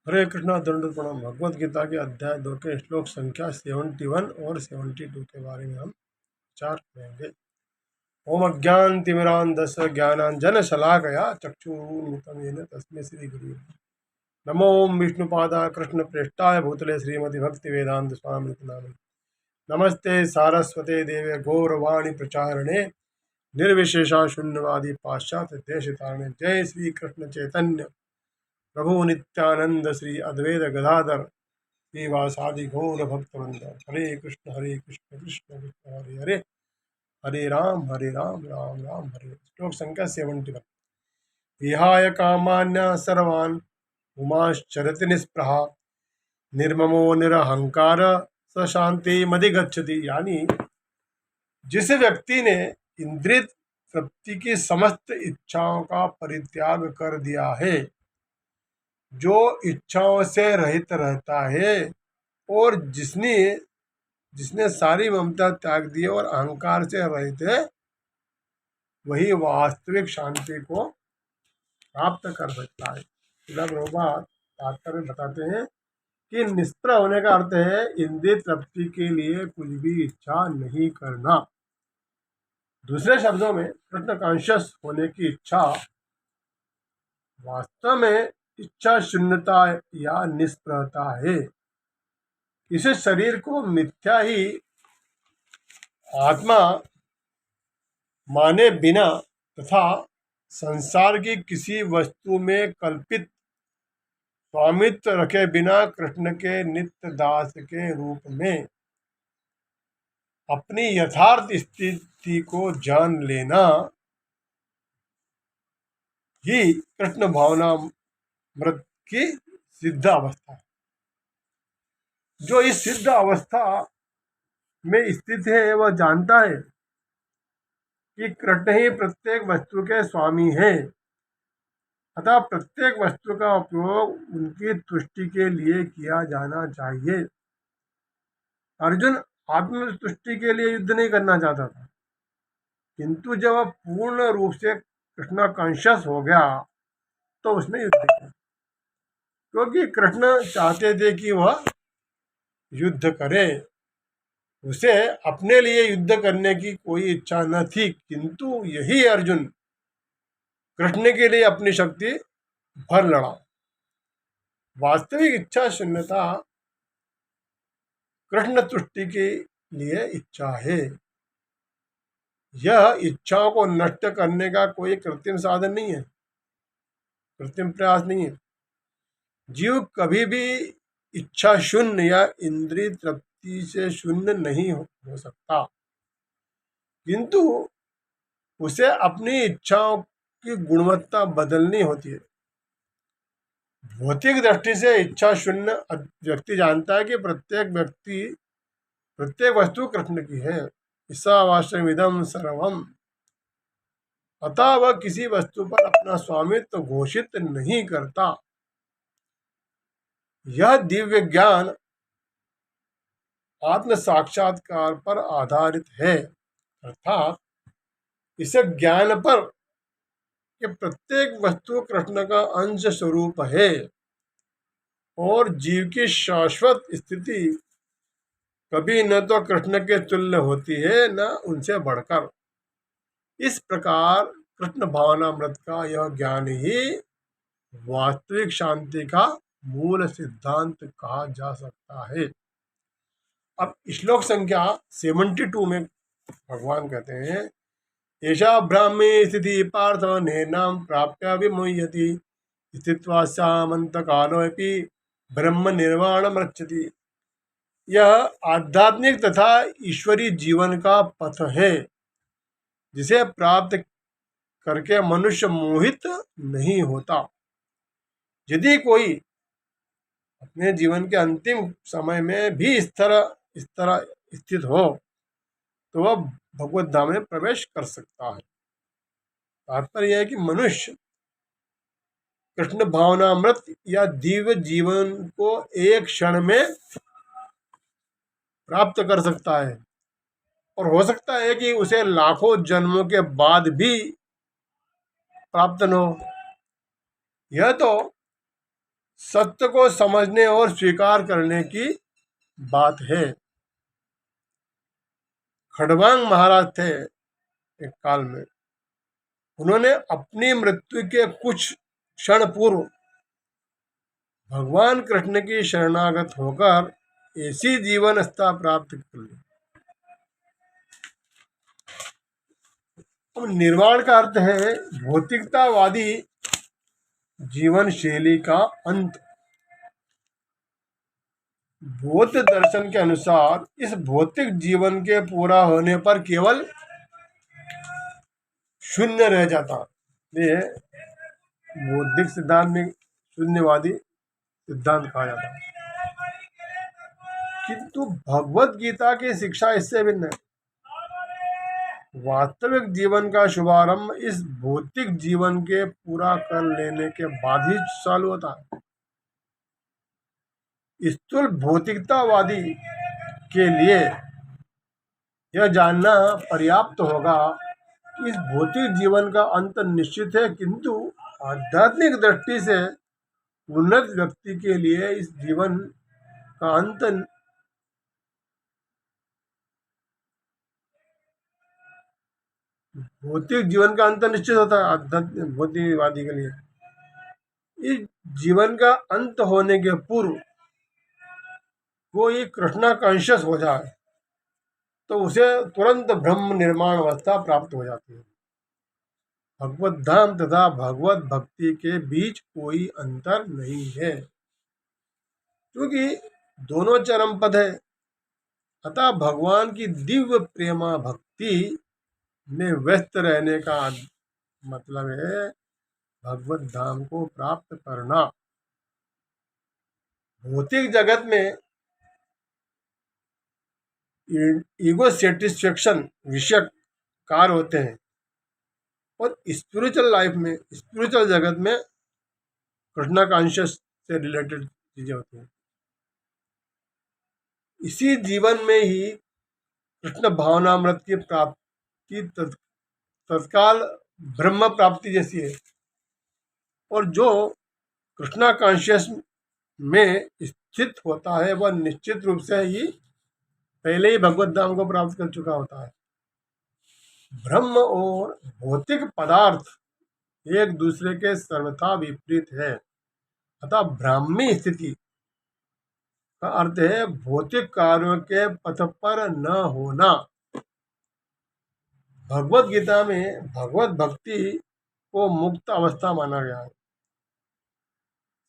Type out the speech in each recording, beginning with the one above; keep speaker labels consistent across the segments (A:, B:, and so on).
A: हरे कृष्णा दंड प्रणाम। भगवद गीता के अध्याय 2 के श्लोक संख्या 71 और 72 के बारे में हम विचार करेंगे। ओम अज्ञानतिमिरान्धस्य ज्ञानाञ्जनशलाकया चक्षुरुन्मिलितं येन तस्मै श्री गुरुवे नमो। ओम विष्णुपादाय कृष्णप्रेष्ठाय भूतले श्रीमति भक्ति वेदांत स्वामी नामिने नमस्ते सारस्वते देवे गौरवाणी प्रचारणे निर्विशेषा शून्यवादी पाश्चात्य देशतारणे। जय श्री कृष्ण चैतन्य प्रभु नित्यानंद श्री अद्वैत गदाधर श्रीवासादि गौर भक्तवृंद। हरे कृष्ण कृष्ण कृष्ण हरे हरे, हरे राम राम राम हरे। श्लोक संख्या 71। विहाय कामान्य सर्वान् उमाश्चरति निस्पृहा निर्ममो निरहंकार स शांति मधिगच्छति। यानी जिस व्यक्ति ने इंद्रिय तृप्ति की समस्त इच्छाओं का परित्याग कर दिया है, जो इच्छाओं से रहित रहता है और जिसने जिसने सारी ममता त्याग दी और अहंकार से रहित है, वही वास्तविक शांति को प्राप्त कर सकता है। प्रभुपाद तात्पर्य बताते हैं कि निष्प्रह होने का अर्थ है इंद्रिय तृप्ति के लिए कुछ भी इच्छा नहीं करना। दूसरे शब्दों में कृष्ण कॉन्शियस होने की इच्छा वास्तव में इच्छा शून्यता या निष्प्रहता है। इस शरीर को मिथ्या ही आत्मा माने बिना तथा संसार की किसी वस्तु में कल्पित स्वामित्व रखे बिना कृष्ण के नित्य दास के रूप में अपनी यथार्थ स्थिति को जान लेना ही कृष्ण भावनामृत की सिद्ध अवस्था है। जो इस सिद्ध अवस्था में स्थित है वह जानता है कि कृष्ण ही प्रत्येक वस्तु के स्वामी हैं, अतः प्रत्येक वस्तु का उपयोग उनकी तुष्टि के लिए किया जाना चाहिए। अर्जुन आत्म तुष्टि के लिए युद्ध नहीं करना चाहता था, किंतु जब वह पूर्ण रूप से कृष्ण कॉन्शियस हो गया तो उसने युद्ध किया, क्योंकि कृष्ण चाहते थे कि वह युद्ध करे। उसे अपने लिए युद्ध करने की कोई इच्छा न थी, किंतु यही अर्जुन कृष्ण के लिए अपनी शक्ति भर लड़ा। वास्तविक इच्छा शून्यता कृष्ण तुष्टि के लिए इच्छा है। यह इच्छाओं को नष्ट करने का कोई कृत्रिम साधन नहीं है, कृत्रिम प्रयास नहीं है। जीव कभी भी इच्छा शून्य या इंद्रिय तृप्ति से शून्य नहीं हो सकता, किंतु उसे अपनी इच्छाओं की गुणवत्ता बदलनी होती है। भौतिक दृष्टि से इच्छा शून्य व्यक्ति जानता है कि प्रत्येक वस्तु कृष्ण की है, ईशावास्यमिदं सर्वम। अतः वह किसी वस्तु पर अपना स्वामित्व घोषित नहीं करता। यह दिव्य ज्ञान आत्म साक्षात्कार पर आधारित है, अर्थात इस ज्ञान पर कि प्रत्येक वस्तु कृष्ण का अंश स्वरूप है और जीव की शाश्वत स्थिति कभी न तो कृष्ण के तुल्य होती है न उनसे बढ़कर। इस प्रकार कृष्ण भावनामृत का यह ज्ञान ही वास्तविक शांति का मूल सिद्धांत कहा जा सकता है। अब श्लोक संख्या 72 में भगवान कहते हैं, एषा ब्राह्मी स्थिति पार्थ नैनां प्राप्य विमुह्यति स्थित्वा सामंत कालोऽपि ब्रह्म निर्वाण मृच्छति। यह आध्यात्मिक तथा ईश्वरीय जीवन का पथ है, जिसे प्राप्त करके मनुष्य मोहित नहीं होता। यदि कोई अपने जीवन के अंतिम समय में भी इस तरह स्थित हो तो वह भगवत धाम में प्रवेश कर सकता है। तात्पर्य यह है कि मनुष्य कृष्ण भावनामृत या दिव्य जीवन को एक क्षण में प्राप्त कर सकता है, और हो सकता है कि उसे लाखों जन्मों के बाद भी प्राप्त न हो। यह तो सत्य को समझने और स्वीकार करने की बात है। खड़वांग महाराज थे एक काल में, उन्होंने अपनी मृत्यु के कुछ क्षण पूर्व भगवान कृष्ण की शरणागत होकर ऐसी जीवन अवस्था प्राप्त कर ली। अब निर्वाण का अर्थ है भौतिकतावादी जीवन शैली का अंत। बौद्ध दर्शन के अनुसार इस भौतिक जीवन के पूरा होने पर केवल शून्य रह जाता। ये बौद्धिक सिद्धांत में शून्यवादी सिद्धांत कहा जाता है, किंतु भगवत गीता की शिक्षा इससे भिन्न है। वास्तविक जीवन का शुभारंभ इस भौतिक जीवन के पूरा कर लेने के बाद ही चालू होता है। स्थूल भौतिकतावादी के लिए यह जानना पर्याप्त होगा कि इस भौतिक जीवन का अंत निश्चित है, किंतु आध्यात्मिक दृष्टि से उन्नत व्यक्ति के लिए इस जीवन का अंत भौतिक जीवन का अंत निश्चित होता है। आध्यात्मिक भौतिकवादी के लिए इस जीवन का अंत होने के पूर्व वो ये कृष्णा कॉन्शियस हो जाए तो उसे तुरंत ब्रह्म निर्माण अवस्था प्राप्त हो जाती है। भगवत धाम तथा भगवत भक्ति के बीच कोई अंतर नहीं है, क्योंकि दोनों चरम पद है। अतः भगवान की दिव्य प्रेमा भक्ति में व्यस्त रहने का मतलब है भगवत धाम को प्राप्त करना। भौतिक जगत में ईगो सेटिस्फेक्शन विषय कार्य होते हैं और स्पिरिचुअल लाइफ में, स्पिरिचुअल जगत में कृष्णा कॉन्शियस से रिलेटेड चीजें होती हैं। इसी जीवन में ही कृष्ण भावनामृत की प्राप्ति तत्काल ब्रह्म प्राप्ति जैसी है, और जो कृष्णा कॉन्शियस में स्थित होता है वह निश्चित रूप से ही पहले ही भगवत धाम को प्राप्त कर चुका होता है। ब्रह्म और भौतिक पदार्थ एक दूसरे के सर्वथा विपरीत है। अतः ब्राह्मी स्थिति का अर्थ है भौतिक कार्यों के पथ पर न होना। भगवत गीता में भगवत भक्ति को मुक्त अवस्था माना गया है।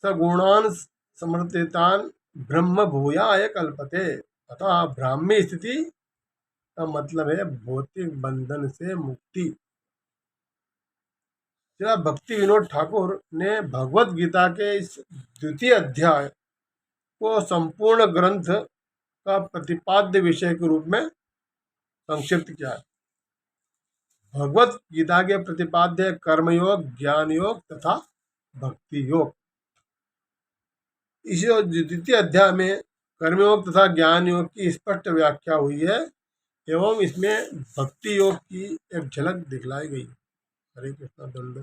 A: सगुणान समर्थितान ब्रह्म भूयाय कल्पते। अतः ब्राह्मी स्थिति का मतलब है भौतिक बंधन से मुक्ति। श्री भक्ति विनोद ठाकुर ने भगवत गीता के इस द्वितीय अध्याय को संपूर्ण ग्रंथ का प्रतिपाद्य विषय के रूप में संक्षिप्त किया है। भगवत गीता के प्रतिपाद्य कर्मयोग, ज्ञान योग तथा भक्ति योग। इस द्वितीय अध्याय में कर्मयोग तथा ज्ञान योग की स्पष्ट व्याख्या हुई है एवं इसमें भक्ति योग की एक झलक दिखलाई गई। हरे कृष्णा। दंड